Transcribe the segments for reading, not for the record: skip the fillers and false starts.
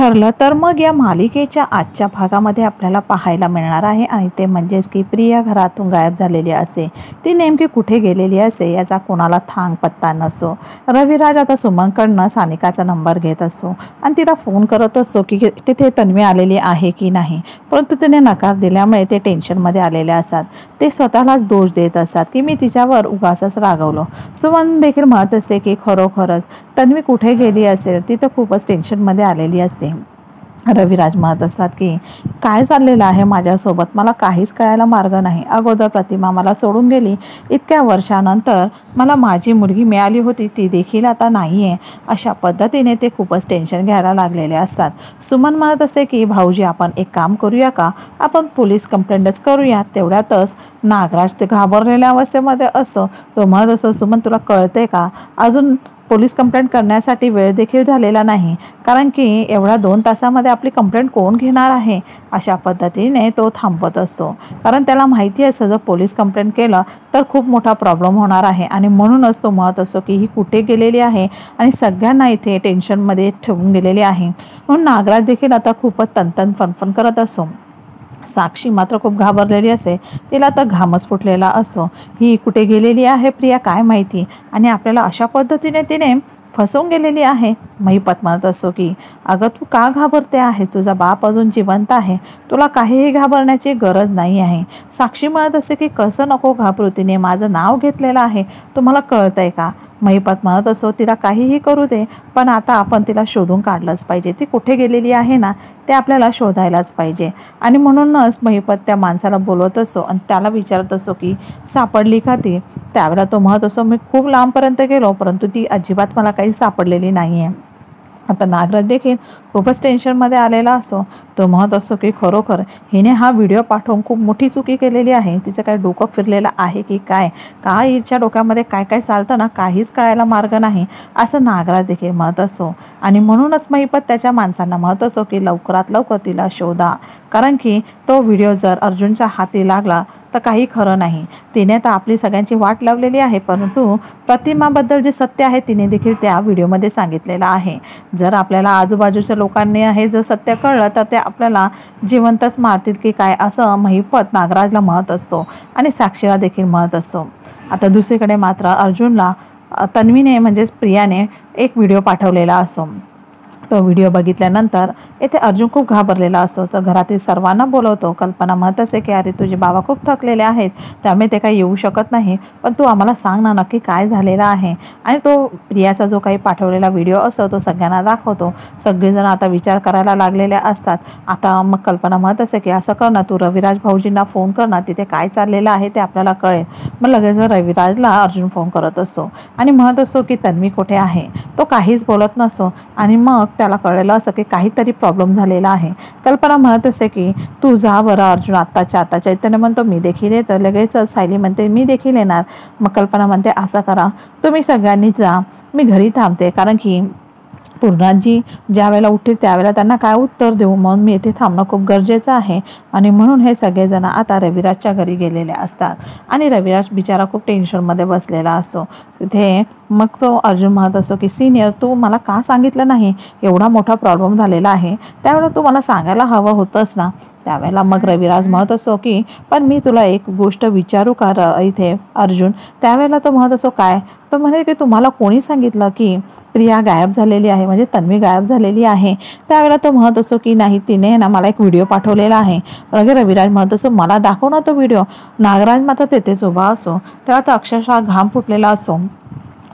ठरलं तर मग या मालिकेच्या आजच्या भागामध्ये आपल्याला पाहायला मिळणार आहे आणि ते म्हणजेच की प्रिया घरातून गायब झालेली असे, ती नेमकी कुठे गेलेली असे याचा कोणाला थांग पत्ता नसो. रविराज आता सुमनकडनं सानिकाचा नंबर घेत असतो आणि तिला फोन करत असतो की तिथे तन्वी आलेली आहे की नाही, परंतु तिने नकार दिल्यामुळे ते टेन्शनमध्ये आलेले असतात. ते स्वतःलाच दोष देत असतात की मी तिच्यावर उगाचच रागवलो. सुमन देखील म्हणत असते की खरोखरच तन्वी कुठे गेली असेल, ती तर खूपच टेन्शनमध्ये आलेली असते. रविराज म्हणत असतात की काय चाललेलं आहे माझ्यासोबत, मला काहीच कळायला मार्ग नाही. अगोदर प्रतिमा मला सोडून गेली, इतक्या वर्षानंतर मला माझी मुलगी मिळाली होती, ती देखील आता नाही आहे. अशा पद्धतीने ते खूपच टेन्शन घ्यायला लागलेले असतात. सुमन म्हणत असते की भाऊजी आपण एक काम करूया का, आपण पोलीस कंप्लेंटच करूया. तेवढ्यातच नागराज ते घाबरलेल्या अवस्थेमध्ये असतो. तो म्हणत असतो सुमन तुला कळतंय का, अजून पोलीस कंप्लेंट करण्यासाठी वेळ देखील झालेला नाही, कारण की एवढ्या 2 तासामध्ये आपली कंप्लेंट कोण घेणार आहे. अशा पद्धतीने तो थांबवत असतो, कारण त्याला माहिती असतं जर पोलीस कंप्लेंट केलं तर खूप मोठा प्रॉब्लेम होणार आहे. आणि म्हणूनच तो म्हणत असतो की ही कुठे गेलेली आहे आणि सगळ्यांना इथे टेन्शनमध्ये ठेवून गेलेली आहे. म्हणून नागराज देखील आता खूपच तनतन फनफन करत असतो. साक्षी मात्र खूप घाबरलेली असते, तिला तर घामच फुटलेला असतो. ही कुठे गेलेली आहे प्रिया काय माहिती, आणि आपल्याला अशा पद्धतीने तिने फसवून गेलेली आहे. महिपत म्हणत असतो की अगं तू का घाबरते आहे, तुझा बाप अजून जिवंत आहे, तुला काहीही घाबरण्याची गरज नाही आहे. साक्षी म्हणत असते की कसं नको घाबरू, तिने माझं नाव घेतलेलं आहे, तुम्हाला कळतंय का. महिपत म्हणत असो तिला काहीही करू दे, पण आता आपण तिला शोधून काढलंच पाहिजे, ती कुठे गेलेली आहे ना ते आपल्याला शोधायलाच पाहिजे. आणि म्हणूनच महिपत त्या माणसाला बोलवत असतो आणि त्याला विचारत असतो की सापडली का ती. त्यावेळेला तो म्हणत असतो मी खूप लांबपर्यंत गेलो, परंतु ती अजिबात मला काही सापडलेली नाही आहे. आता नागराज देखील खूपच टेन्शनमध्ये आलेला असतो. तो म्हणत असतो की खरोखर हिने हा व्हिडिओ पाठवून खूप मोठी चुकी केलेली आहे, तिचं काय डोकं फिरलेलं आहे की काय हिच्या डोक्यामध्ये काय काय चालतं ना काहीच कळायला मार्ग नाही, असं नागराज देखील म्हणत असतो. आणि म्हणूनच महिपत त्याच्या माणसांना म्हणत असतो की लवकरात लवकर तिला शोधा, कारण की तो व्हिडिओ जर अर्जुनच्या हाती लागला तर काही खरं नाही. तिने तर आपली सगळ्यांची वाट लावलेली आहे, परंतु प्रतिमाबद्दल जे सत्य आहे तिने देखील त्या व्हिडिओमध्ये सांगितलेलं आहे. जर आपल्याला आजूबाजूच्या लोकांनी हे जर सत्य कळलं तर ते आपल्याला जिवंतच मारतील की काय, असं महिपत नागराजला म्हणत असतो आणि साक्षीला देखील म्हणत असतो. आता दुसरीकडे मात्र अर्जुनला तन्वीने म्हणजेच प्रियाने एक व्हिडिओ पाठवलेला असतो. तो व्हिडिओ बघितल्यानंतर येथे अर्जुन खूप घाबरलेला असतो. तर घरातील सर्वांना बोलवतो. कल्पना म्हणत असते की अरे तुझे बाबा खूप थकलेले आहेत, त्यामुळे ते काही येऊ शकत नाही, पण तू आम्हाला सांग ना नक्की काय झालेलं आहे. आणि तो प्रियाचा जो काही पाठवलेला व्हिडिओ असतो तो सगळ्यांना दाखवतो. सगळेजण आता विचार करायला लागलेले असतात. आता मग कल्पना म्हणत असते की असं कर ना, तू रविराज भाऊजींना फोन कर ना, तिथे काय चाललेलं आहे ते आपल्याला कळेल. मग लगेच रविराजला अर्जुन फोन करत असतो आणि म्हणत असतो की तन्वी कुठे आहे. तो काहीच बोलत नसतो आणि मग त्याला कळलेलं असं की काहीतरी प्रॉब्लेम झालेला आहे. कल्पना म्हणत असते की तू जा बरं अर्जुन आत्ताच्या आता. चैतन्य म्हणतो मी देखील येतं. लगेच सायली म्हणते मी देखील येणार. मग कल्पना म्हणते असं करा तुम्ही सगळ्यांनी जा, मी घरी थांबते, कारण की पूर्णाजी ज्या वेळेला उठतील त्यावेळेला त्यांना काय उत्तर देऊ, म्हणून मी येथे थांबणं खूप गरजेचं आहे. आणि म्हणून हे सगळेजण आता रविराजच्या घरी गेलेले असतात आणि रविराज बिचारा खूप टेन्शनमध्ये बसलेला असतो. तिथे मग तो अर्जुन म्हणत असतो की सिनियर तू मला का सांगितलं नाही, एवढा मोठा प्रॉब्लेम झालेला आहे, त्यावेळेला तू मला सांगायला हवं होतंस ना. त्यावेळेला मग रविराज म्हणत असतो की पण मी तुला एक गोष्ट विचारू का इथे अर्जुन. त्यावेळेला तो म्हणत असतो काय. तो म्हणे की तुम्हाला कोणी सांगितलं की प्रिया गायब झालेली आहे, म्हणजे तन्वी गायब झालेली आहे. त्यावेळेला तो म्हणत असतो की नाही तिने ना मला एक व्हिडिओ पाठवलेला आहे. अगे रविराज म्हणत असतो मला दाखव ना तो व्हिडिओ. नागराज मात्र तेथेच उभा असतो, त्याला तर अक्षरशः घाम फुटलेला असतो.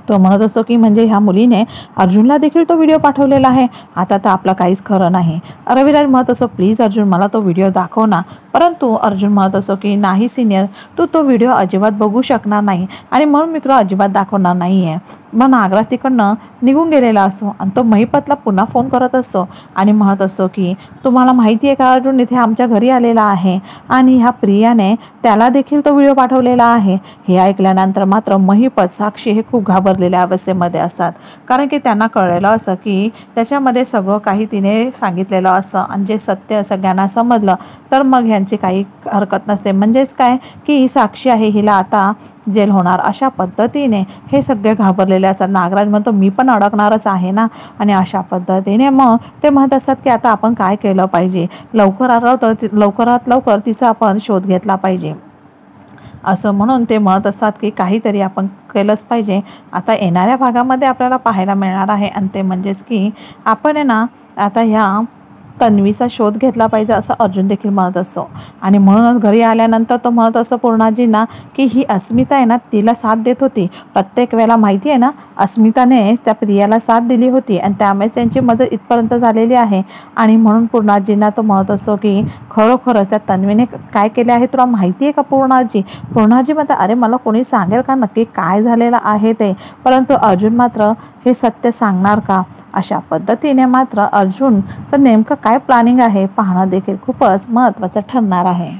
तो म्हणत असतो की म्हणजे ह्या मुलीने अर्जुनला देखील तो व्हिडिओ पाठवलेला आहे, आता तर आपलं काहीच खरं नाही. रविराज म्हणत असतो प्लीज अर्जुन मला तो व्हिडिओ दाखव ना. परंतु अर्जुन म्हणत असतो की नाही सिनियर तू तो व्हिडिओ अजिबात बघू शकणार नाही आणि म्हणून मी तुला अजिबात दाखवणार नाही आहे. मग नागराज तिकडनं निघून गेलेला असतो आणि तो महिपतला पुन्हा फोन करत असतो आणि म्हणत असतो की तुम्हाला माहिती आहे का अर्जुन इथे आमच्या घरी आलेला आहे आणि ह्या प्रियाने त्याला देखील तो व्हिडिओ पाठवलेला आहे. हे ऐकल्यानंतर मात्र महिपत साक्षी हे खूप घाबरलेल्या अवस्थेमध्ये असतात, कारण की त्यांना कळलेलं असं की त्याच्यामध्ये सगळं काही तिने सांगितलेलं असं आणि जे सत्य सगळ्यांना समजलं तर मग ह्यांची काही हरकत नसते. म्हणजेच काय की ही साक्षी आहे हिला आता जेल होणार. अशा पद्धतीने हे सगळे घाबरलेले अडकलेले असतात. नागराज म्हणतो मी पण अडकणारच आहे ना. आणि अशा पद्धतीने मग ते म्हणत असतात की आता आपण काय केलं पाहिजे, लवकरात लवकर तिचा आपण शोध घेतला पाहिजे असं म्हणून ते म्हणत असतात की काहीतरी आपण केलंच पाहिजे. आता येणाऱ्या भागामध्ये आपल्याला पाहायला मिळणार आहे आणि ते म्हणजेच की आपण आहे ना आता ह्या तन्वीचा शोध घेतला पाहिजे असं अर्जुन देखील म्हणत असतो. आणि म्हणूनच घरी आल्यानंतर तो म्हणत असतो पूर्णाजींना की ही अस्मिता आहे ना तिला साथ देत होती प्रत्येक वेळेला, माहिती आहे ना, अस्मितानेच त्या प्रियाला साथ दिली होती आणि त्यामुळेच त्यांची मदत इथपर्यंत झालेली आहे. आणि म्हणून पूर्णाजींना तो म्हणत असतो की खरोखरच त्या तन्वीने काय केले आहे तुला माहिती आहे का पूर्णाजी. पूर्णाजी म्हणतात अरे मला कोणी सांगेल का नक्की काय झालेलं आहे ते, परंतु अर्जुन मात्र हे सत्य सांगणार का. अशा पद्धतीने मात्र अर्जुनचं नेमकं काय प्लॅनिंग आहे पाहणं देखील खूपच महत्त्वाचं ठरणार आहे.